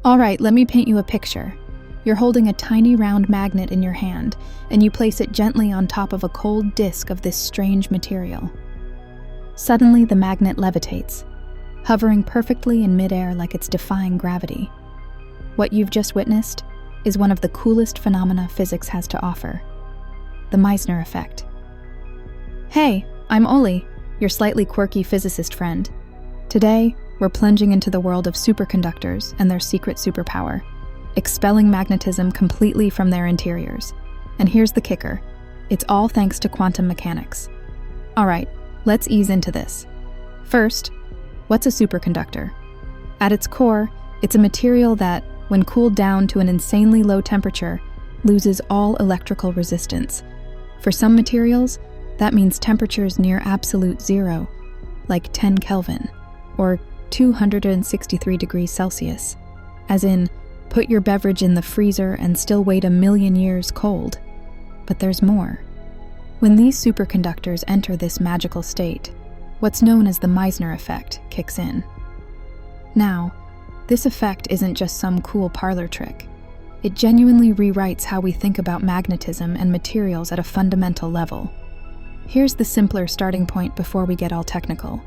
All right, let me paint you a picture. You're holding a tiny round magnet in your hand, and you place it gently on top of a cold disk of this strange material. Suddenly, the magnet levitates, hovering perfectly in midair like it's defying gravity. What you've just witnessed is one of the coolest phenomena physics has to offer: the Meissner effect. Hey, I'm Oli, your slightly quirky physicist friend. Today, we're plunging into the world of superconductors and their secret superpower, expelling magnetism completely from their interiors. And here's the kicker: it's all thanks to quantum mechanics. All right, let's ease into this. First, what's a superconductor? At its core, it's a material that, when cooled down to an insanely low temperature, loses all electrical resistance. For some materials, that means temperatures near absolute zero, like 10 Kelvin, or 263 degrees Celsius. As in, put your beverage in the freezer and still wait 1,000,000 years cold. But there's more. When these superconductors enter this magical state, what's known as the Meissner effect kicks in. Now, this effect isn't just some cool parlor trick. It genuinely rewrites how we think about magnetism and materials at a fundamental level. Here's the simpler starting point before we get all technical.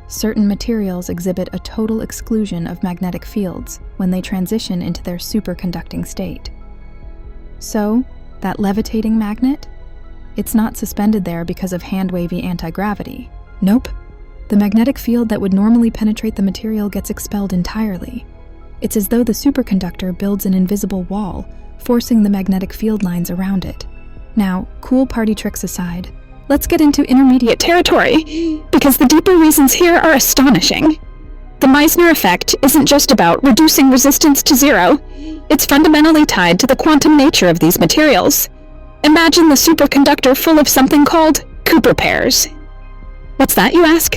Certain materials exhibit a total exclusion of magnetic fields when they transition into their superconducting state. So, that levitating magnet? It's not suspended there because of hand-wavy anti-gravity. Nope. The magnetic field that would normally penetrate the material gets expelled entirely. It's as though the superconductor builds an invisible wall, forcing the magnetic field lines around it. Now, cool party tricks aside, let's get into intermediate territory, because the deeper reasons here are astonishing. The Meissner effect isn't just about reducing resistance to zero. It's fundamentally tied to the quantum nature of these materials. Imagine the superconductor full of something called Cooper pairs. What's that, you ask?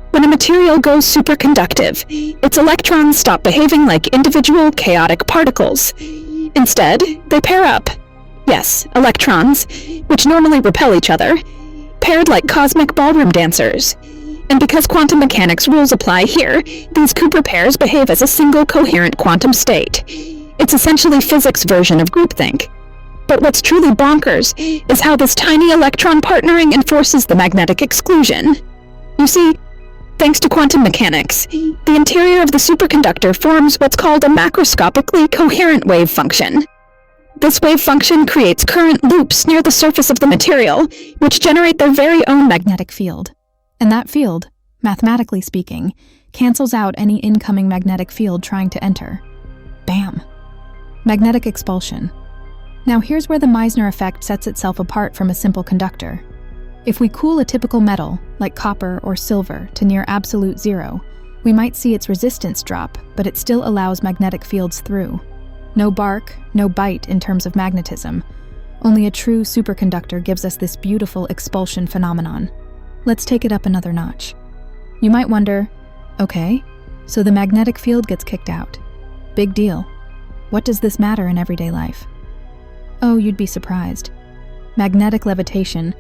When a material goes superconductive, its electrons stop behaving like individual chaotic particles. Instead, they pair up. Yes, electrons, which normally repel each other, paired like cosmic ballroom dancers. And because quantum mechanics rules apply here, these Cooper pairs behave as a single coherent quantum state. It's essentially physics' version of groupthink. But what's truly bonkers is how this tiny electron partnering enforces the magnetic exclusion. You see, thanks to quantum mechanics, the interior of the superconductor forms what's called a macroscopically coherent wave function. This wave function creates current loops near the surface of the material, which generate their very own magnetic field. And that field, mathematically speaking, cancels out any incoming magnetic field trying to enter. Bam! Magnetic expulsion. Now here's where the Meissner effect sets itself apart from a simple conductor. If we cool a typical metal, like copper or silver, to near absolute zero, we might see its resistance drop, but it still allows magnetic fields through. No bark, no bite in terms of magnetism. Only a true superconductor gives us this beautiful expulsion phenomenon. Let's take it up another notch. You might wonder, okay, so the magnetic field gets kicked out. Big deal. What does this matter in everyday life? Oh, you'd be surprised. Magnetic levitation,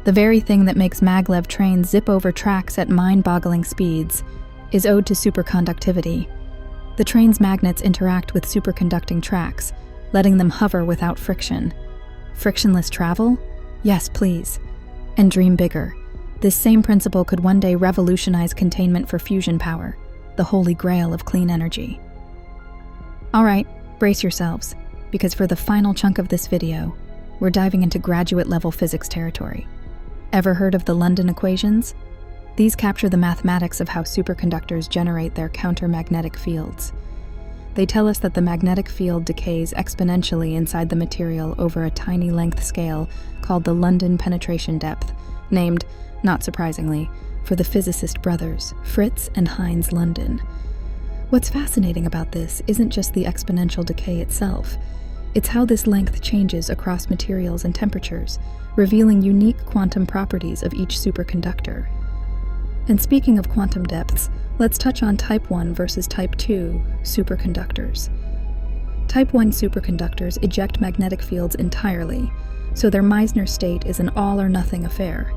the very thing that makes maglev trains zip over tracks at mind-boggling speeds, is owed to superconductivity. The train's magnets interact with superconducting tracks, letting them hover without friction. Frictionless travel? Yes, please. And dream bigger. This same principle could one day revolutionize containment for fusion power, the holy grail of clean energy. All right, brace yourselves, because for the final chunk of this video, we're diving into graduate-level physics territory. Ever heard of the London equations? These capture the mathematics of how superconductors generate their countermagnetic fields. They tell us that the magnetic field decays exponentially inside the material over a tiny length scale called the London penetration depth, named, not surprisingly, for the physicist brothers Fritz and Heinz London. What's fascinating about this isn't just the exponential decay itself. It's how this length changes across materials and temperatures, revealing unique quantum properties of each superconductor. And speaking of quantum depths, let's touch on Type 1 versus Type 2 superconductors. Type 1 superconductors eject magnetic fields entirely, so their Meissner state is an all-or-nothing affair.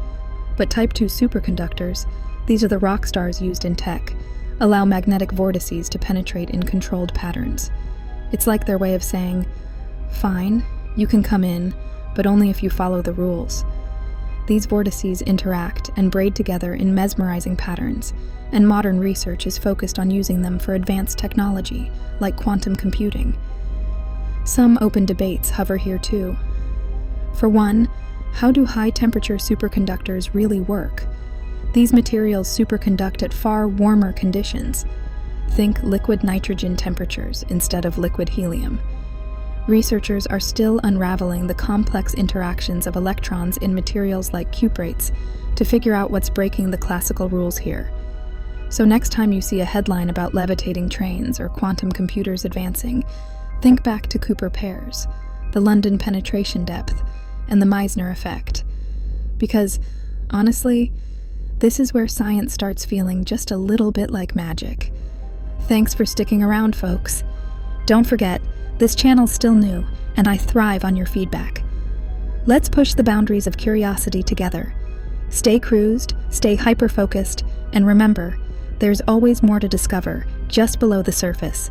But Type 2 superconductors, these are the rock stars used in tech, allow magnetic vortices to penetrate in controlled patterns. It's like their way of saying, fine, you can come in, but only if you follow the rules. These vortices interact and braid together in mesmerizing patterns, and modern research is focused on using them for advanced technology, like quantum computing. Some open debates hover here too. For one, how do high-temperature superconductors really work? These materials superconduct at far warmer conditions. Think liquid nitrogen temperatures instead of liquid helium. Researchers are still unraveling the complex interactions of electrons in materials like cuprates to figure out what's breaking the classical rules here. So next time you see a headline about levitating trains or quantum computers advancing, think back to Cooper pairs, the London penetration depth, and the Meissner effect. Because, honestly, this is where science starts feeling just a little bit like magic. Thanks for sticking around, folks. Don't forget, this channel's still new, and I thrive on your feedback. Let's push the boundaries of curiosity together. Stay cruised, stay hyper-focused, and remember, there's always more to discover just below the surface.